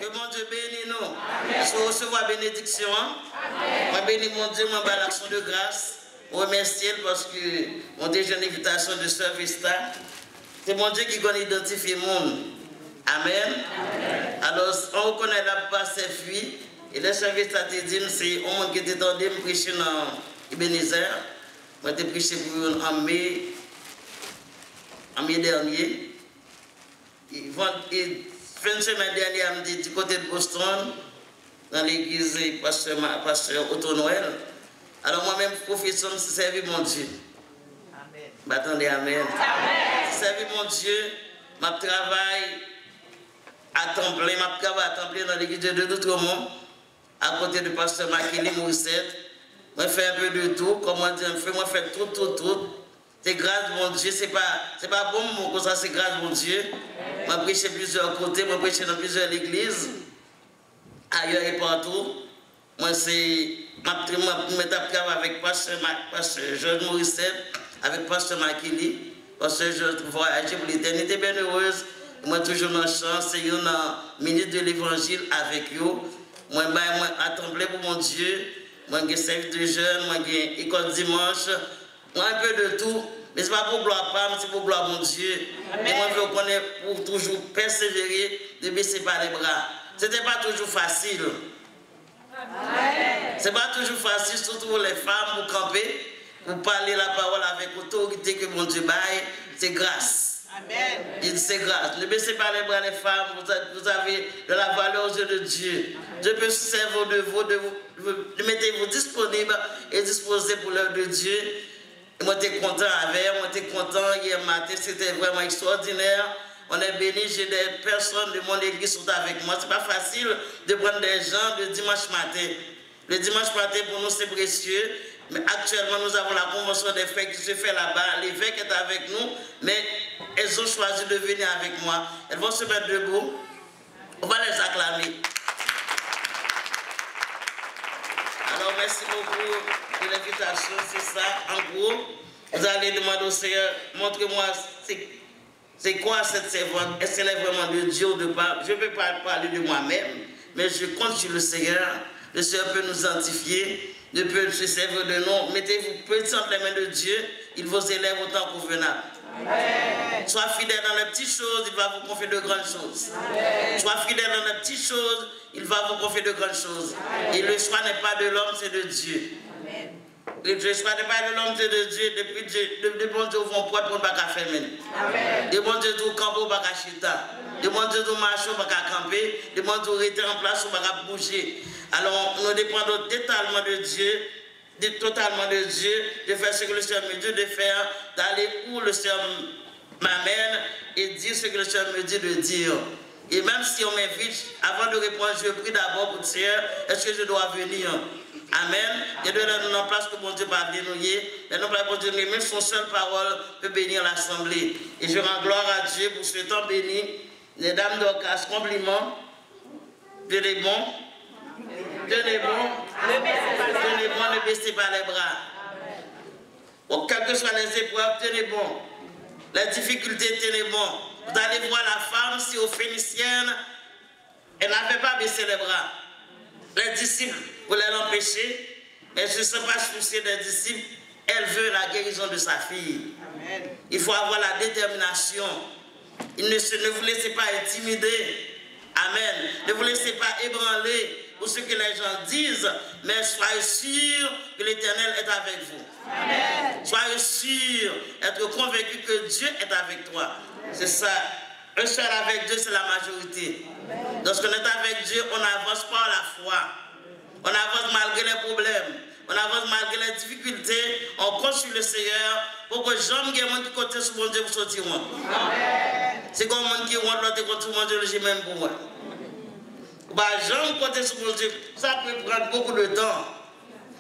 Que mon Dieu bénisse nous. Soit recevoir bénédiction. Moi bénis mon Dieu, moi bas l'action de grâce. Remercier parce que mon Dieu, j'ai une invitation de Sœur Vista. C'est mon Dieu qui connaît identifier le monde. Amen. Alors, on reconnaît la passe fui. Et le Sœur Vista te dit, c'est un monde qui était tendu me prêcher dans Ebenezer. Moi, j'ai prêché pour en mai dernier. Fin de semaine dernière, je me dit du côté de Boston, dans l'église pasteur Otto Noël. Alors moi-même, profession, c'est servir mon Dieu. Amen. M'attendez, amen. Amen. Servir mon Dieu, ma travail à temps plein, dans l'église de Doutremont, à côté du pasteur Makili Morissette. Moi, je fais un peu de tout, comment dire, moi, je fais tout. C'est grâce mon Dieu, c'est pas bon mot comme ça, c'est grâce mon Dieu. Moi, je prêche plusieurs côtés, moi, je prêche dans plusieurs églises, ailleurs et partout. Moi, c'est. Je travaille avec pasteur Georges Morissette, avec pasteur Makili, pasteur Georges voyager pour l'éternité bien heureuse. Moi, toujours dans la chance, c'est une minute de l'évangile avec eux. Moi, attendez pour mon Dieu. Moi, j'ai service de jeunes, moi, j'ai école dimanche. Moi, un peu de tout. Mais ce n'est pas pour gloire pas, mais c'est pour gloire mon Dieu. Amen. Et moi, je connais pour toujours persévérer, de baisser par les bras. Ce n'était pas toujours facile. Ce n'est pas toujours facile, surtout pour les femmes, pour camper, pour parler la parole avec autorité que mon Dieu baille. C'est grâce. Amen. C'est grâce. Ne baissez pas les bras, les femmes. Vous avez de la valeur aux yeux de Dieu. Dieu peut se servir de vous, mettez-vous disponible et disposés pour l'œuvre de Dieu. Moi, j'étais content avec, moi, j'étais content hier matin, c'était vraiment extraordinaire. On est béni, j'ai des personnes de mon église qui sont avec moi. Ce n'est pas facile de prendre des gens le dimanche matin. Le dimanche matin, pour nous, c'est précieux. Mais actuellement, nous avons la convention des frères qui se fait là-bas. L'évêque est avec nous, mais elles ont choisi de venir avec moi. Elles vont se mettre debout. On va les acclamer. Alors, merci beaucoup de l'invitation. C'est ça, en gros. Vous allez demander au Seigneur, montrez-moi c'est quoi cette servante. Est-ce qu'elle est vraiment de Dieu ou de pas? Je ne peux pas parler de moi-même, mais je compte sur le Seigneur. Le Seigneur peut nous identifier. Dieu peut se servir de nous. Mettez-vous petit entre les mains de Dieu. Il vous élève autant convenable. Amen. Sois fidèle dans les petites choses, il va vous confier de grandes choses. Amen. Sois fidèle dans les petites choses, il va vous confier de grandes choses. Amen. Et le choix n'est pas de l'homme, c'est de Dieu. Amen. Le choix n'est pas de l'homme, c'est de Dieu. Depuis bon Dieu vont poids pour ne pas faire. Amen. De bon Dieu tout camper ou pas chita. De bon Dieu tout marcher ou pas camper. De bon Dieu rester en place ou pas bouger. Alors nous dépendons totalement de Dieu. Totalement de Dieu, de faire ce que le Seigneur me dit de faire, d'aller où le Seigneur m'amène et dire ce que le Seigneur me dit de dire. Et même si on m'invite, avant de répondre, je prie d'abord pour le Seigneur, est-ce que je dois venir? Amen. Et de donner une place que mon Dieu va dénouiller. Et non pas pour Dieu, mais son seule parole peut bénir l'assemblée. Et je rends gloire à Dieu pour ce temps béni. Les dames d'Orcas, compliment. Dieu est bon. Dieu est bon. Ne baissez pas les bras. Bon, quelles que soient les épreuves, tenez bon. Les difficultés, tenez bon. Vous allez voir la femme, si aux Phéniciennes, elle n'avait pas baissé les bras. Les disciples voulaient l'empêcher, mais je ne sais pas soucier des disciples. Elle veut la guérison de sa fille. Amen. Il faut avoir la détermination. Ne vous laissez pas intimider. Amen. Ne vous laissez pas ébranler pour ce que les gens disent, mais soyez sûrs que l'Éternel est avec vous. Amen. Soyez sûrs, être convaincus que Dieu est avec toi. C'est ça. Un seul avec Dieu, c'est la majorité. Amen. Lorsqu'on est avec Dieu, on avance par la foi. On avance malgré les problèmes. On avance malgré les difficultés. On compte sur le Seigneur pour que jamais il y ait un qui côté sur mon Dieu pour sortir. C'est comme un qui rentre l'autre côté sur mon Dieu, je même pour moi. Jamais côté sur mon Dieu, ça peut prendre beaucoup de temps.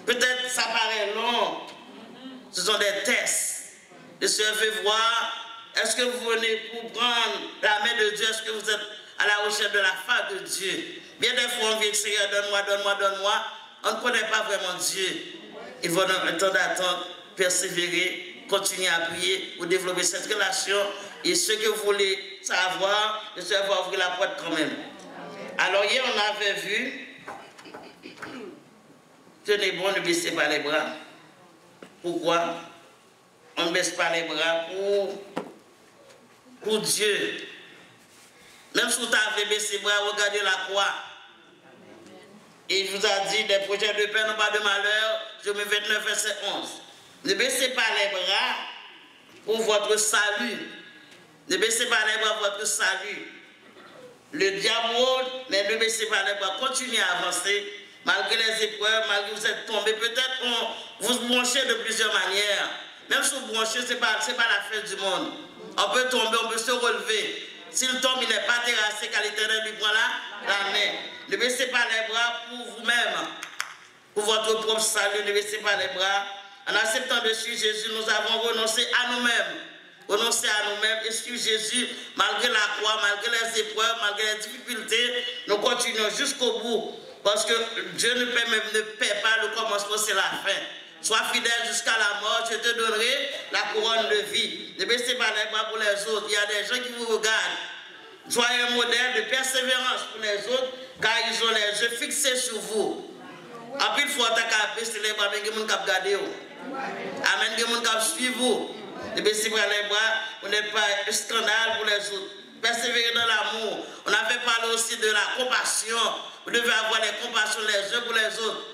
Peut-être ça paraît long. Ce sont des tests. Le Seigneur veut voir. Est-ce que vous venez pour prendre la main de Dieu? Est-ce que vous êtes à la recherche de la face de Dieu? Bien des fois, on vient dire, Seigneur, donne-moi, donne-moi, donne-moi. On ne connaît pas vraiment Dieu. Il faut dans un temps d'attente, persévérer, continuer à prier pour développer cette relation. Et ce que vous voulez savoir, le Seigneur va ouvrir la porte quand même. Alors hier, on avait vu, tenez bon, ne baissez pas les bras. Pourquoi? On ne baisse pas les bras pour Dieu. Même si vous avez baissé les bras, regardez la croix. Il vous a dit, des projets de paix n'ont pas de malheur, Job 29, verset 11. Ne baissez pas les bras pour votre salut. Ne baissez pas les bras pour votre salut. Le diable, mais ne baissez pas les bras. Continuez à avancer, malgré les épreuves, malgré que vous êtes tombé. Peut-être vous vous branchez de plusieurs manières. Même si vous branchez, ce n'est pas la fin du monde. On peut tomber, on peut se relever. S'il tombe, il n'est pas terrassé, car l'Éternel lui prend la main. Ne baissez pas les bras pour vous-même, pour votre propre salut. Ne baissez pas les bras. En acceptant de suivre Jésus, nous avons renoncé à nous-mêmes. Renoncer à nous-mêmes et suivre Jésus, malgré la croix, malgré les épreuves, malgré les difficultés, nous continuons jusqu'au bout. Parce que Dieu ne paie pas le commencement, c'est la fin. Sois fidèle jusqu'à la mort, je te donnerai la couronne de vie. Ne baissez pas les bras pour les autres. Il y a des gens qui vous regardent. Soyez un modèle de persévérance pour les autres, car ils ont les yeux fixés sur vous. Après, il faut baisser les bras, mais il y a des gens qui regardent. Amen, il y a des gens qui suivent vous. Ne baissez pas les bras, vous n'êtes pas un scandale pour les autres. Persévérer dans l'amour. On avait parlé aussi de la compassion. Vous devez avoir les compassions les uns pour les autres.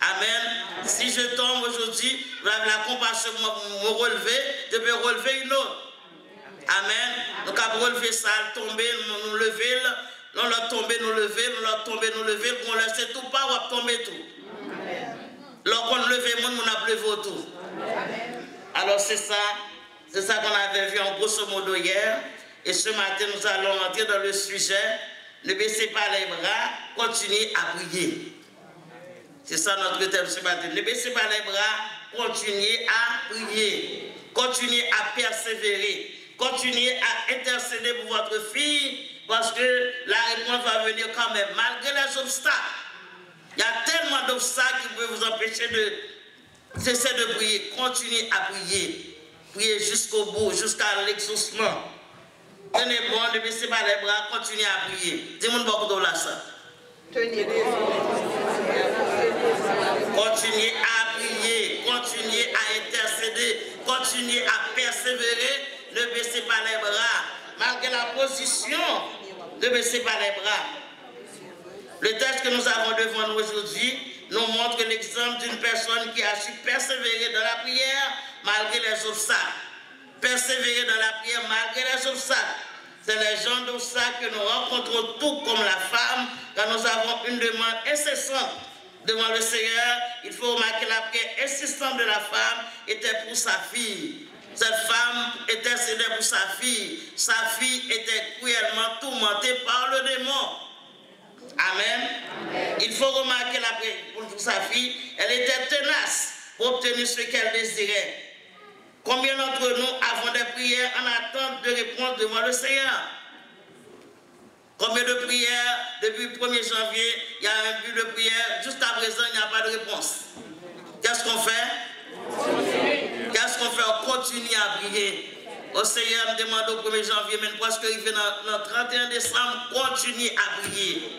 Amen. Si je tombe aujourd'hui, vous avez la compassion pour me relever, je peux relever une autre. Amen. Donc, à relever ça, tomber, nous lever, nous leur tomber, nous lever, nous leur tomber, nous lever, qu'on ne laisse tout pas, on va tomber tout. Lorsqu'on levait, on a plevé tout. Alors, c'est ça qu'on avait vu en grosso modo hier. Et ce matin, nous allons entrer dans le sujet. Ne baissez pas les bras, continuez à prier. C'est ça notre thème ce matin. Ne baissez pas les bras, continuez à prier. Continuez à persévérer. Continuez à intercéder pour votre fille, parce que la réponse va venir quand même, malgré les obstacles. Il y a tellement d'obstacles qui peuvent vous empêcher de cesser de prier. Continuez à prier. Priez jusqu'au bout, jusqu'à l'exaucement. Tenez bon, ne baissez pas les bras, continuez à prier. Dis-moi beaucoup de là ça. Continuez à prier, continuez à intercéder, continuez à persévérer. Ne baissez pas les bras. Malgré la position, ne baissez pas les bras. Le texte que nous avons devant nous aujourd'hui nous montre l'exemple d'une personne qui a su persévérer dans la prière malgré les obstacles. Persévérer dans la prière malgré les obstacles. C'est les genres d'obstacles que nous rencontrons tout comme la femme quand nous avons une demande incessante devant le Seigneur. Il faut remarquer la prière insistante de la femme était pour sa fille. Cette femme intercédait pour sa fille. Sa fille était cruellement tourmentée par le démon. Amen. Amen. Il faut remarquer la prière pour sa fille. Elle était tenace pour obtenir ce qu'elle désirait. Combien d'entre nous avons des prières en attente de réponse devant le Seigneur? Combien de prières depuis le 1er janvier, il y a un but de prière, jusqu'à présent il n'y a pas de réponse. Qu'est-ce qu'on fait? Qu'est-ce qu'on fait? On continue à prier. Au Seigneur me demande au 1er janvier, mais presque arrivé dans le 31 décembre, continue à prier.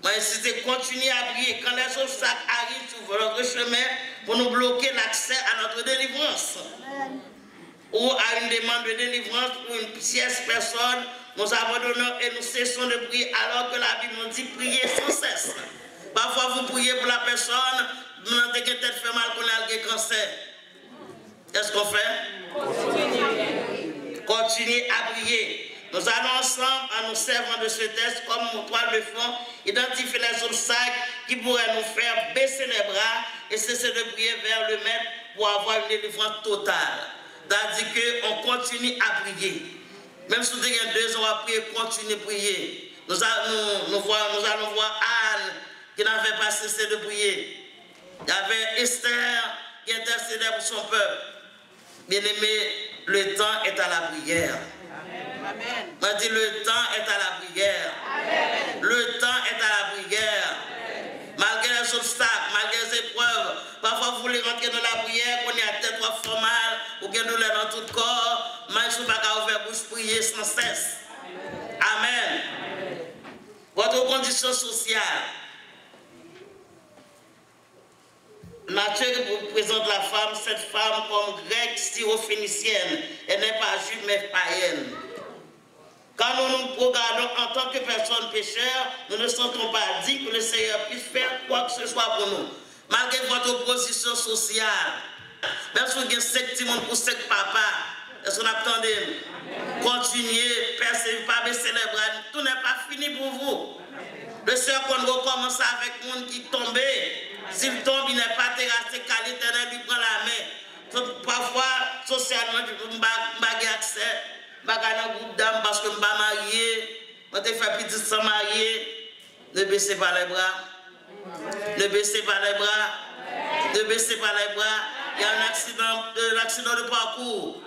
Moi, c'est continuer à prier quand les obstacles arrivent sur votre chemin pour nous bloquer l'accès à notre délivrance. Ou à une demande de délivrance pour une tierce personne, nous abandonnons et nous cessons de prier alors que la Bible nous dit prier sans cesse. Parfois vous priez pour la personne, vous n'avez qu'une tête fait mal qu'on a le cancer. Qu'est-ce qu'on fait? Continuez à prier. Nous allons ensemble, en nous servant de ce texte comme toile de fond, identifier les obstacles qui pourraient nous faire baisser les bras et cesser de prier vers le Maître pour avoir une délivrance totale. C'est-à-dire qu'on continue à prier. Même si il y a 2 ans à prier, continuez à prier. Nous allons voir Anne qui n'avait pas cessé de prier. Il y avait Esther qui intercédait pour son peuple. Bien-aimé, le temps est à la prière. Amen. Moi, je dis, le temps est à la prière. Amen. Le temps est à la prière. Amen. Malgré les obstacles, malgré les épreuves, parfois vous voulez rentrer dans la prière, qu'on est à tête trois fois mal, ou bien douleur dans tout le corps, mais je ne suis pas qu'à ouvrir bouche prier sans cesse. Amen. Amen. votre condition sociale. Nature représente la femme, cette femme comme grecque syrophénicienne. Elle n'est pas juive mais païenne. Quand nous nous regardons en tant que personnes pécheurs, nous ne sentons pas dit que le Seigneur puisse faire quoi que ce soit pour nous. Malgré votre position sociale, même si vous avez 5 petits monde pour 5 papas, est-ce qu'on attend? Continuez, persévérer, pas baisser les bras, tout n'est pas fini pour vous. Le Seigneur, quand on recommence avec le monde qui tombe, s'il tombe, il n'est pas terrassé, car l'Éternel lui prend la main. Parfois, socialement, je peux pas accès, je ne peux pas dans un groupe d'âmes parce que je ne suis pas marié, je te fais petit sans marié. Ne baissez pas les bras. Ne baissez pas les bras. Ne baissez pas les bras. Il y a un accident de parcours.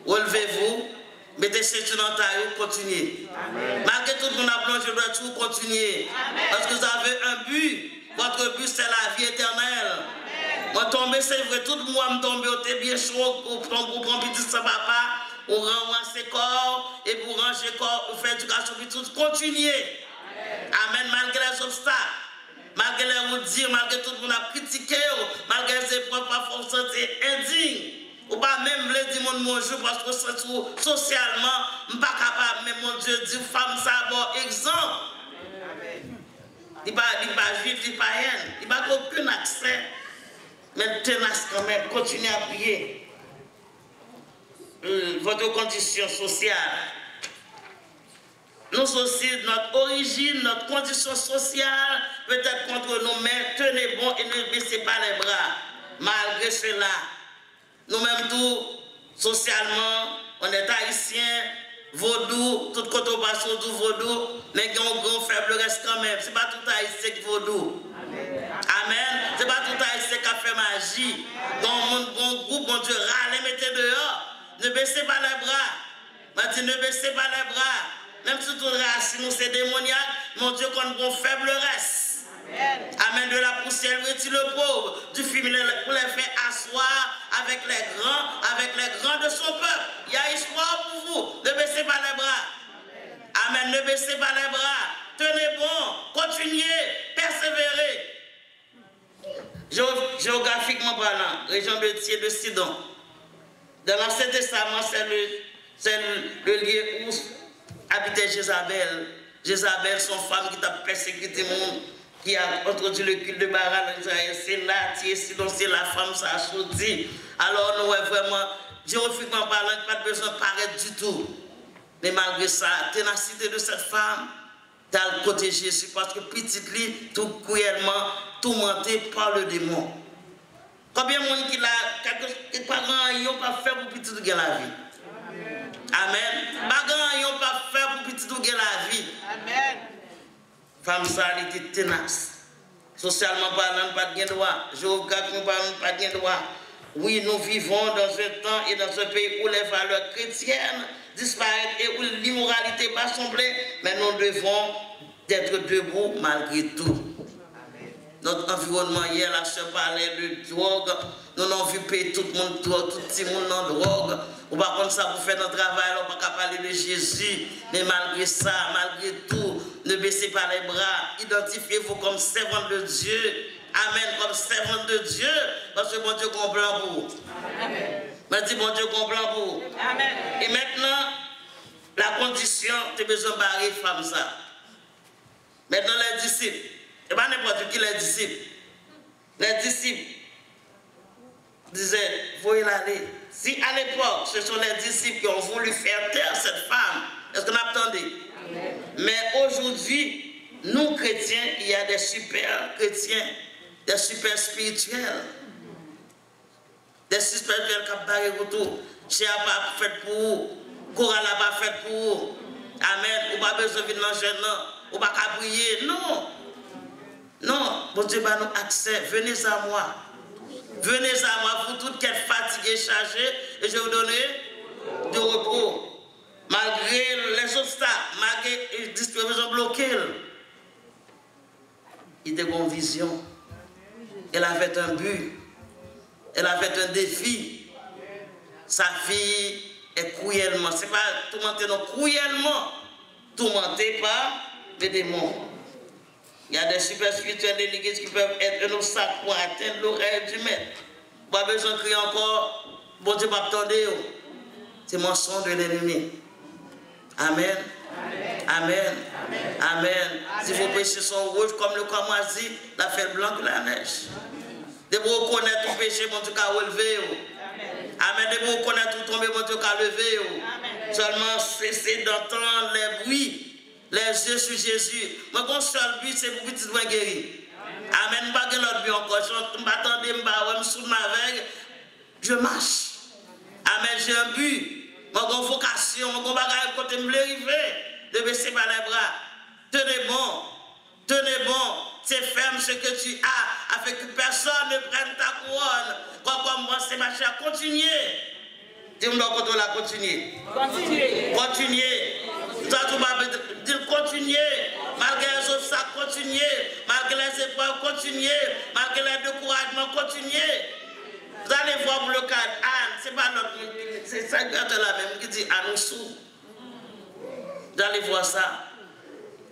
Relevez-vous. Mettez ceinture dans ta taille, continuez. Malgré tout le monde a plongé, je dois toujours continuer. Parce que vous avez un but. Votre but, c'est la vie éternelle. Moi, tomber, c'est vrai, tout le monde tombe, on est bien chaud, pour prendre petit sans papa, on ramasser corps, et pour ranger corps, on fait éducation, puis tout, continuez. Amen, malgré les obstacles, malgré les routes, malgré tout le monde a critiqué, malgré ses épreuves, parfois on se sentit indigne. Ou pas même le dire mon jour parce que socialement, je ne suis pas capable, mais mon Dieu dit, femme, ça bon exemple. Il n'est pas juif, il n'est pas haine, il n'a aucun accès. Mais tenace quand même, continuez à prier. Votre condition sociale. Nous aussi, notre origine, notre condition sociale, peut-être contre nous, mais tenez bon et ne baissez pas les bras. Malgré cela, nous-mêmes tout, socialement, on est haïtiens, vaudou, tout côté passe au vaudou, mais il y a un grand faible reste quand même. Ce n'est pas tout haïtien qui vaudou. Amen. Ce n'est pas tout haïtien qui a fait magie. Dans mon groupe, mon Dieu, râlez, mettez dehors. Ne baissez pas les bras. Je dis, ne baissez pas les bras. Même si tout reste, si nous c'est démoniaque, mon Dieu, qu'on bon faible reste. Amen. De la poussière, retire le pauvre, du féminin pour les faire asseoir avec les grands de son peuple. Il y a espoir pour vous. Ne baissez pas les bras. Amen. Ne baissez pas les bras. Tenez bon. Continuez. Persévérez. Géographiquement parlant, région de Tyr de Sidon. Dans l'Ancien Testament, c'est le lieu où habitait Jézabel. Jézabel, son femme qui t'a persécuté le monde, qui a introduit le culte de Baal en Israël. C'est là, Tyr, Sidon, c'est la femme, ça a choisi. Alors, nous, vraiment, géographiquement parlant, pas de besoin de paraître du tout. Mais malgré ça, la ténacité de cette femme, dans le côté Jésus, parce que petite lui, tout cruellement, tourmenté par le démon. Combien de monde qui l'a, quelques parents n'ont pas fait pour petit tout la vie? Amen. Parents n'ont pas fait pour petit tout la vie. Amen. Femme ça, elle était tenace. Socialement parlant, pas de droit. Géographiquement parlant, pas de droit. Oui, nous vivons dans un temps et dans un pays où les valeurs chrétiennes disparaissent et où l'immoralité va sombrer, mais nous devons être debout malgré tout. Notre environnement hier, la sœur parlait de drogue. Nous avons vu payer tout le monde drogue, tout le monde dans drogue. On va prendre ça pour faire notre travail, on ne va pas parler de Jésus. Mais malgré ça, malgré tout, ne baissez pas les bras. Identifiez-vous comme servante de Dieu. Amen, comme servante de Dieu. Parce que mon Dieu comprend pour vous. Amen. Je dis, mon Dieu comprend pour vous. Amen. Et maintenant, la condition, tu as besoin de barrer femme ça. Maintenant, les disciples. Et pas n'importe qui les disciples. Les disciples disaient, voyez l'aller. Si à l'époque, ce sont les disciples qui ont voulu faire taire cette femme, est-ce qu'on attendait? Mais aujourd'hui, nous chrétiens, il y a des super chrétiens, des super spirituels. Des super spirituels qui ont barré autour. Chez n'a pas fait pour vous. Chorale n'a pas fait pour vous. Amen. Ou pas besoin de manger, non. Ou pas qu'à prier, non. Non, bon Dieu, bah, nous accès, venez à moi. Venez à moi, vous toutes qui êtes fatigués, chargés, et je vais vous donner du repos. Malgré les obstacles, malgré les dispositions bloquées. Il était une vision. Elle avait un but. Elle avait un défi. Sa fille est cruellement, c'est pas tourmentée, non, cruellement tourmentée par des démons. Il y a des super spirituels de l'église qui peuvent être nos sacs pour atteindre l'oreille du maître. Pas besoin de crier encore, bon Dieu, pas attendre. C'est mensonge de l'ennemi. Amen. Amen. Amen. Si vos péchés sont rouges comme le camoisi, la fait blanc que la neige. De vous reconnaître ton péché, mon Dieu, qu'à relever. Amen. De vous reconnaître tout tomber, mon Dieu, qu'à lever. Seulement cesser d'entendre les bruits, les yeux sur Jésus. Mon seul but, c'est pour petit doigt guéri. Amen. Pas que l'autre but encore. Je m'attendais, je me sous ma veille. Je marche. Amen. J'ai un but. Mon vocation, mon bagage, quand je me arriver, de baisser par les bras. Tenez bon, c'est ferme ce que tu as, afin que personne ne prenne ta couronne. Comme moi, c'est ma chère, continuez. Dis-moi quand on l'a continué. Continuez. Toi, tu vas dire continuez. Malgré les autres sacs, continuez. Malgré les épreuves, continuez. Malgré les découragements, continuez. Vous allez voir pour le cas Anne, c'est pas notre. C'est ça qui est là même qui dit Anne sous. Vous allez voir ça.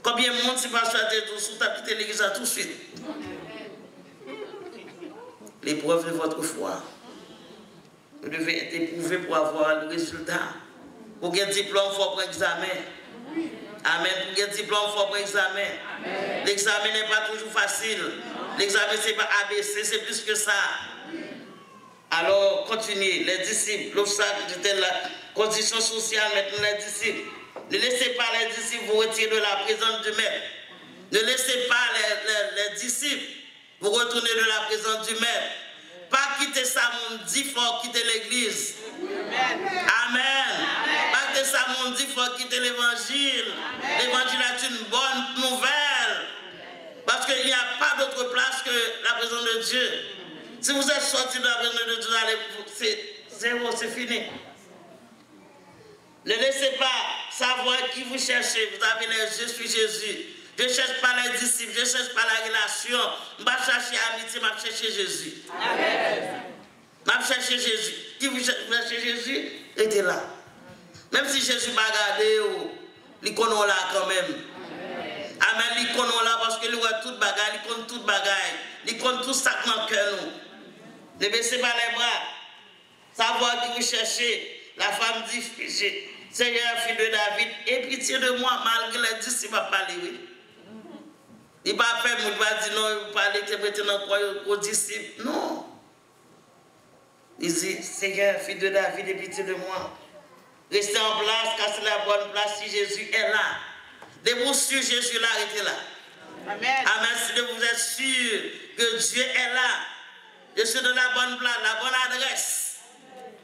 Combien de monde s'est pas choisi tout sous, t'as quitté l'église tout de suite. L'épreuve de votre foi. Vous devez être éprouvé pour avoir le résultat. Pour gagner diplôme, il faut prendre examen. Amen. Pour gagner diplôme, il faut prendre examen. L'examen n'est pas toujours facile. L'examen, ce n'est pas ABC, c'est plus que ça. Alors, continuez. Les disciples, l'obstacle, c'était la condition sociale, maintenant les disciples. Ne laissez pas les disciples vous retirer de la présence du maître. Ne laissez pas les disciples vous retourner de la présence du maître. Pas quitter ça, mon dit, il faut quitter l'église. Amen. Pas quitter ça, mon dit, il faut quitter l'évangile. L'évangile est une bonne nouvelle. Parce qu'il n'y a pas d'autre place que la présence de Dieu. Si vous êtes sorti de la présence de Dieu, c'est fini. Ne laissez pas savoir qui vous cherchez. Vous avez les yeux sur Jésus. Je ne cherche pas les disciples, je ne cherche pas la relation. Je ne vais pas chercher amitié, je vais chercher Jésus. Amen. Je vais chercher Jésus. Qui vous cherchez Jésus, était là. Même si Jésus m'a gardé, l'icône là quand même. Amen, l'icône là parce qu'il voit toute bagaille, l'icône toute bagaille. L'icône tout ça dans le cœur. Ne baissez pas les bras. Savoir qui vous cherchez. La femme dit, Seigneur, fille de David, aie pitié de moi, malgré les disciples, il va parler, oui. Il va faire, il va dire non, il va parler, aux disciples. Non. Il dit, Seigneur, fille de David, aie pitié de moi. Restez en place, car c'est la bonne place si Jésus est là. Debout sur Jésus là, arrêtez là. Amen. Amen. Si vous êtes sûr que Dieu est là, je suis dans la bonne place, la bonne adresse.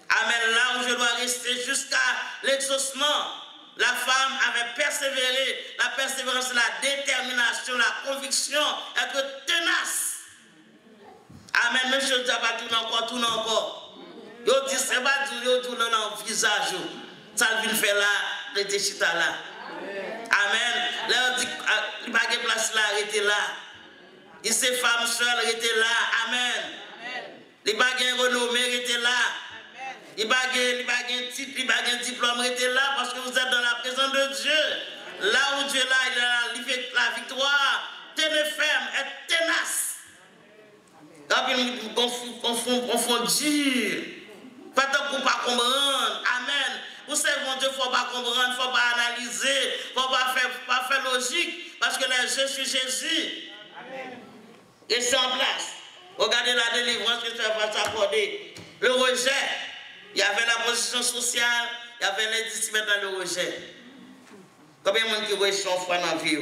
Amen. Là où je dois rester jusqu'à l'exaucement. La femme avait persévéré. La persévérance, la détermination, la conviction, être tenace. Amen. Même si je ne dis pas tout encore. Je dis, c'est pas tout dans le visage. Ça vient faire là, le déchita là. Amen. Là, on dit, il n'y a pas de place là, arrêtez là. Il ces femmes seules, arrêtez là. Amen. Il n'y a pas de renommée, arrêtez là. Il n'y a pas de titre, il n'y a pas de diplôme, arrêtez là parce que vous êtes dans la présence de Dieu. Là où Dieu est là, il a la victoire. Tenez ferme, être tenace. Quand il confondir. Pas de pour pas comprendre. Amen. Vous savez, mon Dieu, il ne faut pas comprendre, il ne faut pas analyser, il ne faut pas faire logique, parce que les yeux sur Jésus. Amen. Restez en place. Regardez la délivrance que tu vas s'accorder. Le rejet, il y avait la position sociale, il y avait les disciples dans le rejet. Combien de monde qui rejettent son foi dans la vie?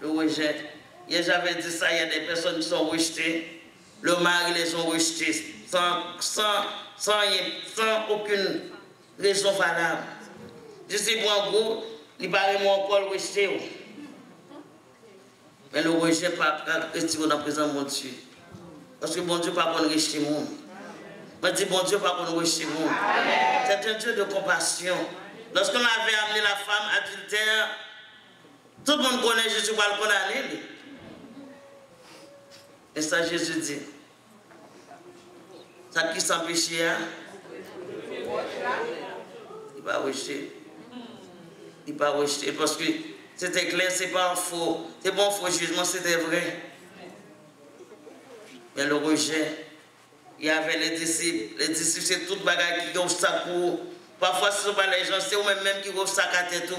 Le rejet. J'avais dit ça, il y a des personnes qui sont rejetées. Le mari les ont rejetés sans aucune raison valable. Je sais pas en gros, il paraît mon encore rejeté. Mais le rejet n'est pas rester dans la présence de mon Dieu. Parce que mon Dieu n'est pas pour rejeter le monde. Je dis bon Dieu n'est pas pour rejeter le monde. C'est un Dieu de compassion. Lorsqu'on avait amené la femme adultère, tout le monde connaît Jésus pour le condamner. Et ça Jésus dit. Ça qui s'empêche, il va rejeter. Il va rejeter parce que C'était clair, c'est pas un faux. C'est pas un faux jugement, c'était vrai. Mais le rejet, il y avait les disciples. Les disciples, c'est toute bagarre qui ont ça pour. Parfois, ce ne sont pas les gens, c'est eux-mêmes qui ont ça à tête.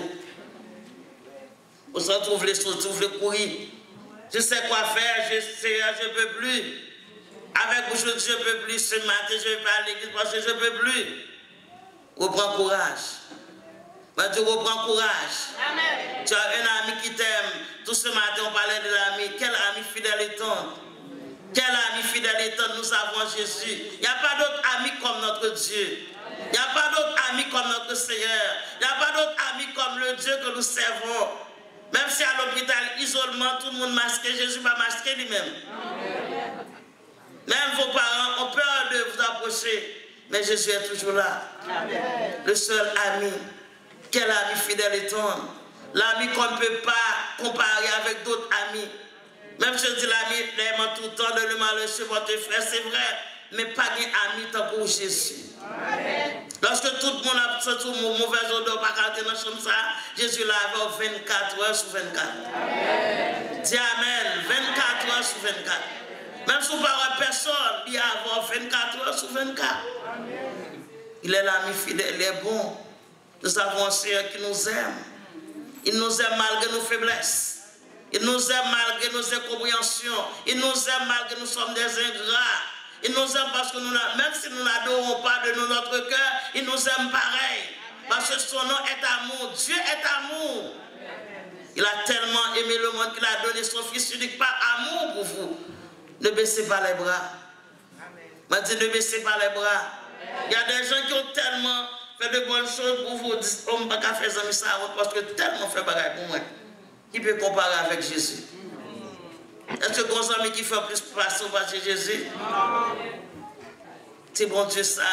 On se retrouve les choses, on veut courir. Je sais quoi faire, je ne peux plus. Avec vous, je ne peux plus. Ce matin, je ne vais pas à l'église parce que je ne peux plus. Reprends courage. Tu reprends courage. Amen. Tu as un ami qui t'aime. Tout ce matin, on parlait de l'ami. Quel ami fidèle et tendre. Quel ami fidèle et tendre nous avons Jésus. Il n'y a pas d'autre ami comme notre Dieu. Il n'y a pas d'autre ami comme notre Seigneur. Il n'y a pas d'autre ami comme le Dieu que nous servons. Même si à l'hôpital, isolement, tout le monde masqué, Jésus va masquer lui-même. Même vos parents ont peur de vous approcher. Mais Jésus est toujours là. Amen. Le seul ami. Quel ami fidèle et tendre. L'ami qu'on ne peut pas comparer avec d'autres amis. Même si je dis l'ami, l'aimant tout le temps, de le malheur chez votre frère, c'est vrai. Mais pas d'ami tant pour Jésus. Amen. Lorsque tout le monde a senti une mauvaise odeur, pas quand dans la chambre, Jésus l'avait 24 heures sur 24. Amen. Dis Amen. 24 heures sur 24. Même si vous ne parlez personne, il y a 24 heures sur 24. Amen. Il est l'ami fidèle, il est bon. Nous avons un Seigneur qui nous aime. Il nous aime malgré nos faiblesses. Il nous aime malgré nos incompréhensions. Il nous aime malgré que nous sommes des ingrats. Il nous aime parce que même si nous n'adorons pas de notre cœur, il nous aime pareil. Parce que son nom est amour. Dieu est amour. Il a tellement aimé le monde qu'il a donné son Fils unique par amour pour vous. Ne baissez pas les bras. M'a dit ne baissez pas les bras. Il y a des gens qui ont tellement fait de bonnes choses pour vous. Disent, oh, je ne peux pas faire ça parce que tellement fait bagaille pour moi. Qui peut comparer avec Jésus? Est-ce que vos amis qui font plus passer par Jésus? C'est bon Dieu ça.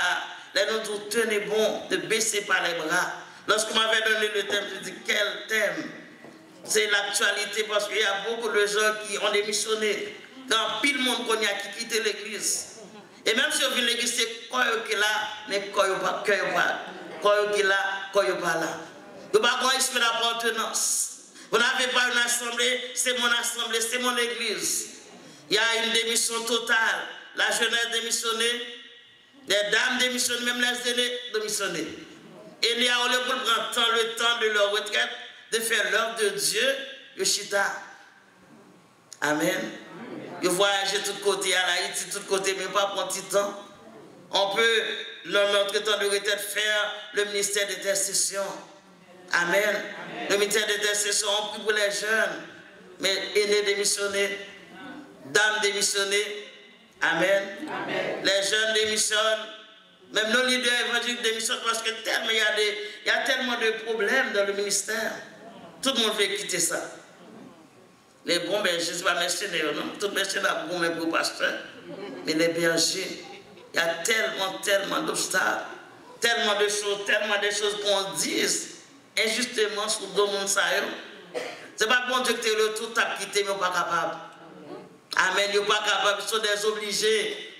Là, nous tenez bon de baisser par les bras. Lorsqu'on m'avait donné le thème, je dis quel thème? C'est l'actualité parce qu'il y a beaucoup de gens qui ont démissionné. Quand pile monde qu'on y a qui quitté l'église. Et même si on vit l'église, c'est quoi qui est là, mais quoi pas, qui est là, quoi pas là. Vous n'avez pas esprit d'appartenance. Vous n'avez pas une assemblée, c'est mon assemblée, c'est mon église. Il y a une démission totale. La jeunesse démissionnée, les dames démissionnées, même les aînés démissionnés. Et il y a le temps de leur retraite de faire l'œuvre de Dieu, le chita. Amen. Ils voyagent de tous côtés, à Haïti, de tous côtés, mais pas pour un petit temps. On peut, dans notre temps de retraite, faire le ministère d'intercession. Amen. Amen. Le ministère d'intercession, on prie pour les jeunes, mais aînés démissionnés, dames démissionnées. Amen. Amen. Les jeunes démissionnent, même nos leaders évangéliques démissionnent parce que tellement, il y a tellement de problèmes dans le ministère. Tout le monde veut quitter ça. Les bons bergers, je ne suis pas mercenaire, non? Tout mercenaire bon même pour pasteur. Mais les bergers, il y a tellement d'obstacles, tellement de choses qu'on dise injustement sur le monde. Ce n'est pas bon Dieu que tu le tout t'a quitté, mais ils ne sont pas capables. Amen, ils ne sont pas capables, ils sont des obligés.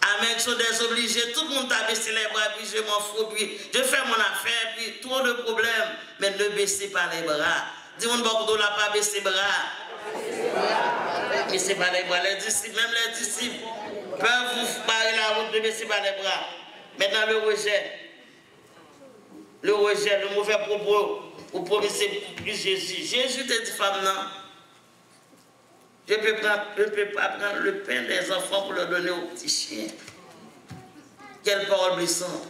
Amen, ils sont des obligés. Tout le monde t'a baissé les bras, puis je m'en fous, puis je fais mon affaire, puis trop de problèmes. Mais ne baissez pas les bras. Dis-moi, on n'a pas baissé les bras. Baissez pas les bras. Les disciples, même les disciples, peuvent vous barrer la route de baisser pas les bras. Maintenant, le rejet, le mauvais propos, vous promettez plus Jésus. Jésus te dit, femme, non. Je ne peux pas prendre le pain des enfants pour le donner aux petits chiens. Quelle parole blessante.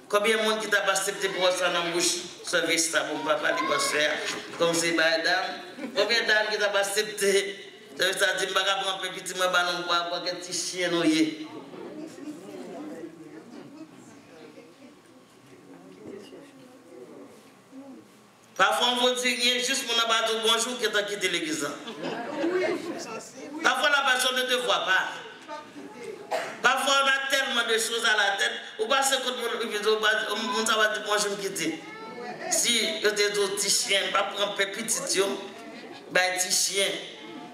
Combien de monde qui t'a pas accepté pour ça dans la bouche? Sauver ça pour papa, il va faire. Comme c'est madame. Combien de dames qui t'a pas accepté? Ça veut dire que je ne vais pas prendre un petit peu pour un petit chien. Parfois, on vous dit, juste pour nous dire bonjour qui t'a quitté l'église. Parfois, la personne ne te voit pas. Parfois, on a tellement de choses à la tête. Ou pas ce que on va dire bonjour me quitter. Si je te dis petit chien, pas prendre un petit dieu, petit chien.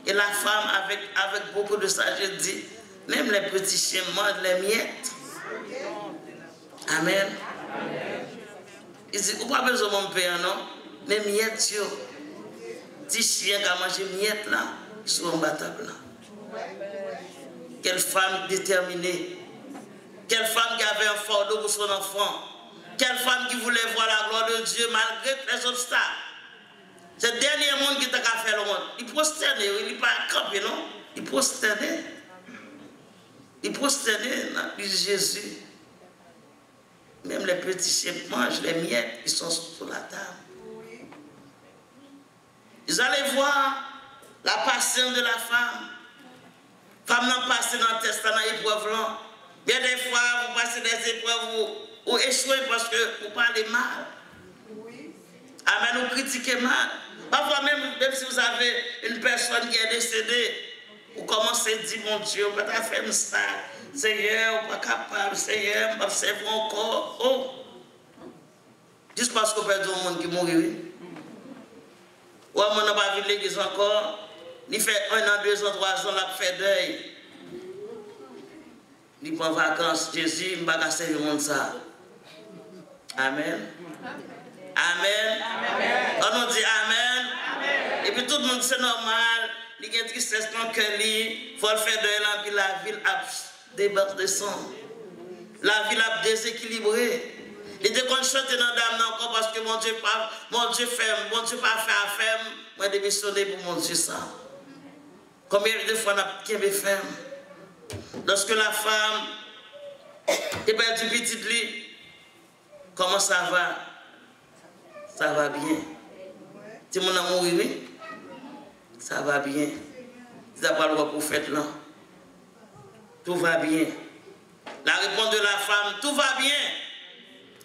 Et la femme, avec beaucoup de sagesse, dit, même les petits chiens mangent les miettes. Amen. Il dit, vous n'avez pas besoin de mon père, non? Mais miettes, petit chien qui a mangé miettes là, ils sont imbattables là. Quelle femme déterminée. Quelle femme qui avait un fardeau pour son enfant. Quelle femme qui voulait voir la gloire de Dieu malgré les obstacles. C'est le dernier monde qui t'a fait le monde. Il prosternait, il n'est pas campé, non? Il prosternait. Il prosternait, il dit Jésus. Même les petits chiens mangent les miettes, ils sont sur la table. Ils allaient voir la patience de la femme. Femme n'a passé dans le test, dans l'épreuve là. Bien des fois, vous passez des épreuves, vous échouez parce que vous parlez mal. Amen, vous critiquez mal. Parfois même si vous avez une personne qui est décédée, vous commencez à dire, mon Dieu, vous pas faire ça. Seigneur, vous pas capable, Seigneur, vous pas servir encore. Oh! Juste parce qu'on perd un monde qui mourit. Ou on n'a pas vu l'église encore. Il fait 1 an, 2 ans, 3 ans, il fait deuil. Il prend vacances, Jésus, il ne va pas servir le monde ça. Amen. Amen. On nous dit Amen. Amen. Et puis tout le monde, c'est normal. Il y a une tristesse dans le cœur, il faut le faire deuil là, puis la ville a déborde de sang. La ville a déséquilibré. Il était qu'on chante dans l'âme encore parce que mon Dieu ferme, mon Dieu pas fait affaire, moi démissionné pour mon Dieu ça. Combien de fois on a bien ferme? Lorsque la femme est perdue petite lit, comment ça va? Ça va bien. Si mon amour oui, ça va bien. Si ça pas le prophète là, tout va bien. La réponse de la femme, tout va bien.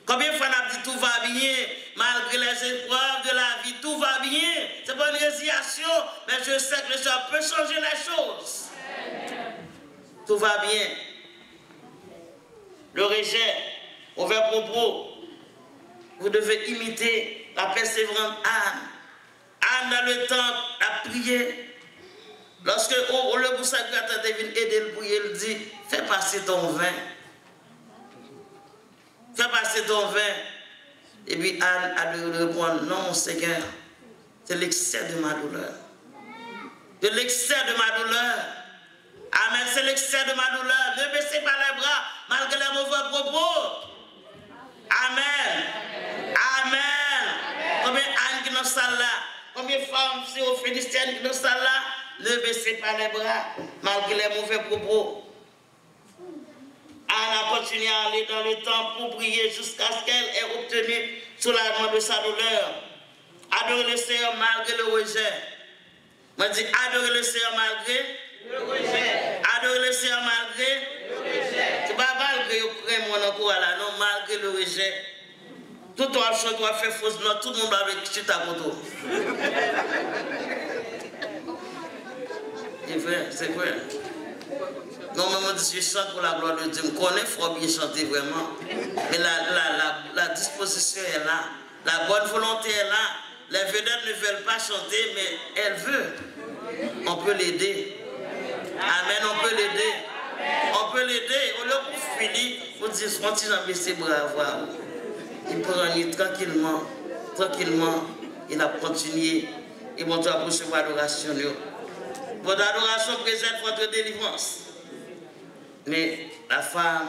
Combien de fois on a dit tout va bien, malgré les épreuves de la vie, tout va bien. C'est pas une résiliation, mais je sais que le Seigneur peut changer les choses. Tout va bien. Le rejet, mauvais propos. Vous devez imiter la persévérante Anne. Anne dans le temple a prié. Lorsque le consacrateur vient aider le prier, il dit, fais passer ton vin. Fais passer ton vin. Et puis Anne a dû répondre, non Seigneur, c'est l'excès de ma douleur. De l'excès de ma douleur. Amen, c'est l'excès de ma douleur. Ne baissez pas les bras malgré les mauvais propos. Amen. Amen. Combien d'Anne qui nous sont là? Combien de femmes philistines qui nous sont là? Ne baissez pas les bras malgré les mauvais propos. Anne a continué à aller dans le temple pour prier jusqu'à ce qu'elle ait obtenu soulagement de sa douleur. Adorer le Seigneur malgré le rejet. Moi je dis adorer le Seigneur malgré le rejet. Adorer le Seigneur malgré le rejet. C'est pas malgré le mon encore là, non, malgré le rejet. Tout le monde doit faire fausse note, tout le monde va avec ta photo. C'est vrai, c'est vrai. Non, mais je chante pour la gloire de Dieu. Je connais, il faut bien chanter vraiment. Mais la disposition est là. La bonne volonté est là. Les vedettes ne veulent pas chanter, mais elles veulent. On peut l'aider. Amen, on peut l'aider. On peut l'aider. On leur finit, on dit, on tire dans ses bras. Il peut rentrer tranquillement. Tranquillement. Il a continué. Et mon Dieu a recevoir l'adoration. Votre adoration présente votre délivrance. Mais la femme,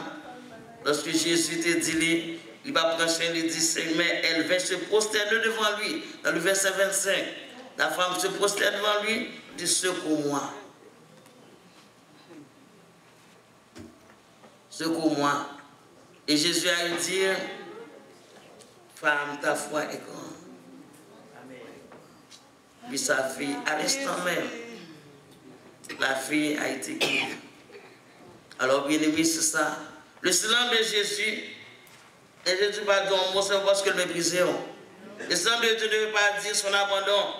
lorsque Jésus te dit, il va prendre chien, il dit, mais elle va se prosterner devant lui. Dans le verset 25, la femme se prosterne devant lui, dit, secours-moi. Secours-moi. Et Jésus a dit, femme, ta foi est grande. Puis sa fille, à l'instant même, la fille a été guérie. Alors, bien aimé, c'est ça. Le silence de Jésus, et Jésus ne pas dire un mot, c'est parce que le méprisé. Le silence de Dieu ne veut pas dire son abandon.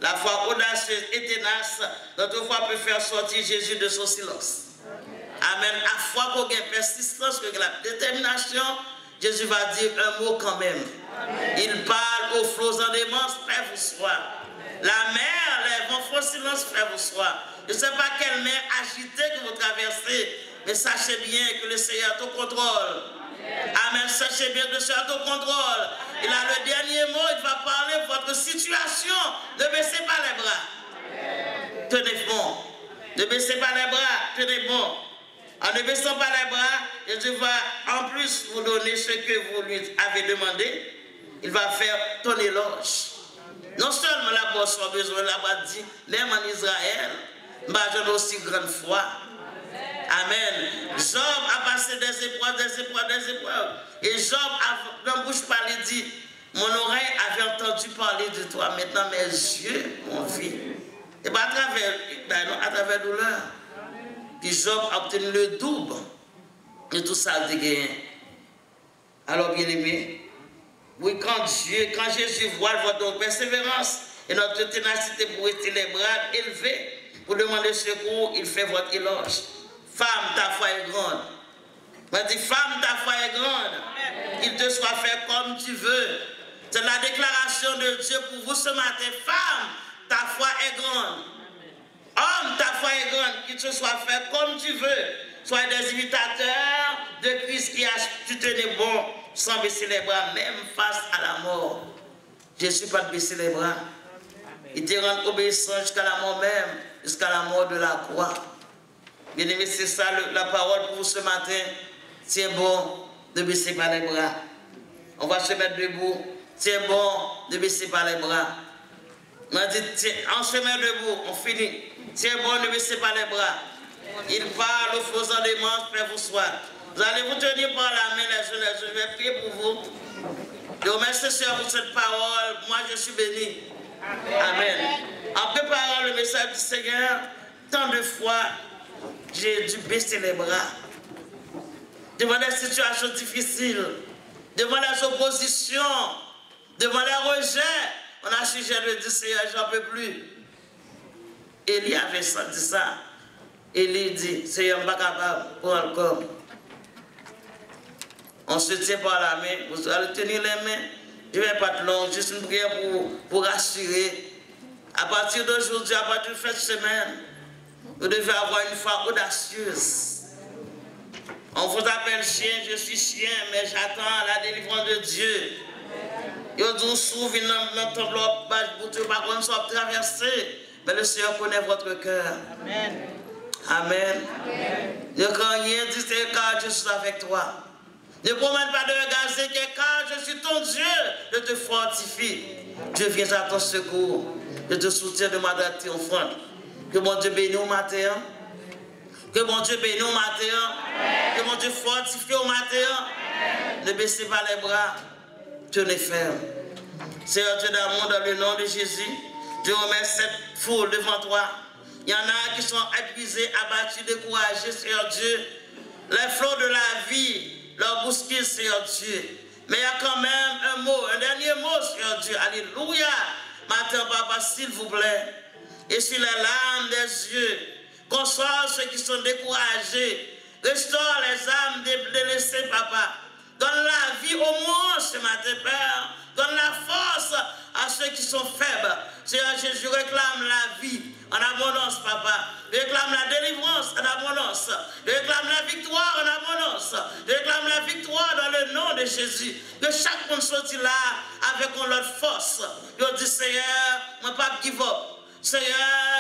La foi audacieuse et ténace, notre foi peut faire sortir Jésus de son silence. Amen. À foi qu'on a persistance, qu'on a la détermination, Jésus va dire un mot quand même. Amen. Il parle aux flots en démence, frère vous soit. La mer, les vents font silence, frère vous soit. Je ne sais pas quelle mer agitée que vous traversez, mais sachez bien que le Seigneur est au contrôle. Amen. Sachez bien que le Seigneur est au contrôle. Il a le dernier mot, il va parler de votre situation. Ne baissez pas les bras. Tenez bon. Ne baissez pas les bras, tenez bon. En ne baissant pas les bras, Jésus va en plus vous donner ce que vous lui avez demandé. Il va faire ton éloge. Non seulement la bosse a besoin, la dit, même en Israël, j'ai aussi grande foi. Amen. Job a passé des épreuves, des épreuves, des épreuves. Et Job, dans la bouche parlé, dit, mon oreille avait entendu parler de toi, maintenant mes yeux m'ont vu. Et bien à travers la douleur. Puis Job a obtenu le double de tout ça de gagné. Alors bien aimé, oui, quand Jésus voit votre persévérance et notre ténacité pour rester les bras élevés, pour demander secours, il fait votre éloge. Femme, ta foi est grande. On dit, femme, ta foi est grande. Qu'il te soit fait comme tu veux. C'est la déclaration de Dieu pour vous ce matin. Femme, ta foi est grande. Homme, ta foi est grande. Qu'il te soit fait comme tu veux. Sois des imitateurs de Christ qui a tu tenais bon sans baisser les bras, même face à la mort. Je ne suis pas de baisser les bras. Il te rend obéissant jusqu'à la mort même, jusqu'à la mort de la croix. Bien aimé, c'est ça la parole pour vous ce matin. C'est bon de baisser pas les bras. On va se mettre debout. C'est bon de baisser pas les bras. On se met debout, on finit. C'est bon de baisser pas les bras. Il parle aux faisant des manches, Père vous soit. Vous allez vous tenir par la main, je vais prier pour vous. Je vous remercie, Seigneur, pour cette parole. Moi, je suis béni. Amen. En préparant le message du Seigneur, tant de fois, j'ai dû baisser les bras. Devant des situations difficiles, devant les oppositions, devant les rejets, on a sujet de dire, Seigneur, j'en peux plus. Élie avait senti ça. Élie dit, Seigneur, je ne suis pas capable pour encore. On se tient par la main, vous allez tenir les mains. Je ne vais pas être long, juste une prière pour rassurer. À partir d'aujourd'hui, à partir de cette semaine, vous devez avoir une foi audacieuse. On vous appelle chien, je suis chien, mais j'attends la délivrance de Dieu. Vous vous souvenez dans notre enveloppe, vous ne pas qu'on soit traversé, mais le Seigneur connaît votre cœur. Amen. Amen. Ne crains rien, dis car je suis avec toi. Ne promène pas de regarder car je suis ton Dieu, je te fortifie. Je viens à ton secours, je te soutiens de ma droite triomphante. Que mon Dieu bénisse au matin. Que mon Dieu bénisse au matin. Que mon Dieu fortifie au matin. Ne baissez pas les bras, tenez ferme. Seigneur Dieu d'amour, dans le nom de Jésus, je remercie cette foule devant toi. Il y en a qui sont épuisés, abattus, découragés, Seigneur Dieu. Les flots de la vie leur bousculent, Seigneur Dieu. Mais il y a quand même un mot, un dernier mot, Seigneur Dieu. Alléluia. Matin, Papa, s'il vous plaît. Et sur les larmes des yeux, console ceux qui sont découragés. Restaure les âmes délaissées, Papa. Donne la vie au moins ce matin, Père. Donne la force à ceux qui sont faibles. Seigneur Jésus, réclame la vie en abondance, Papa. Réclame la délivrance en abondance. Réclame la victoire en abondance. Réclame la victoire dans le nom de Jésus. Que chaque monde soit là avec notre force. Je dis, Seigneur, je ne vais pas give up. Seigneur,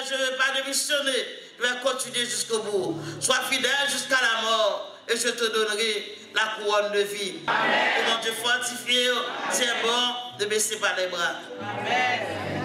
je ne vais pas démissionner. Je vais continuer jusqu'au bout. Sois fidèle jusqu'à la mort. Et je te donnerai la couronne de vie. Amen. Comment te fortifier, c'est bon de baisser pas les bras. Amen.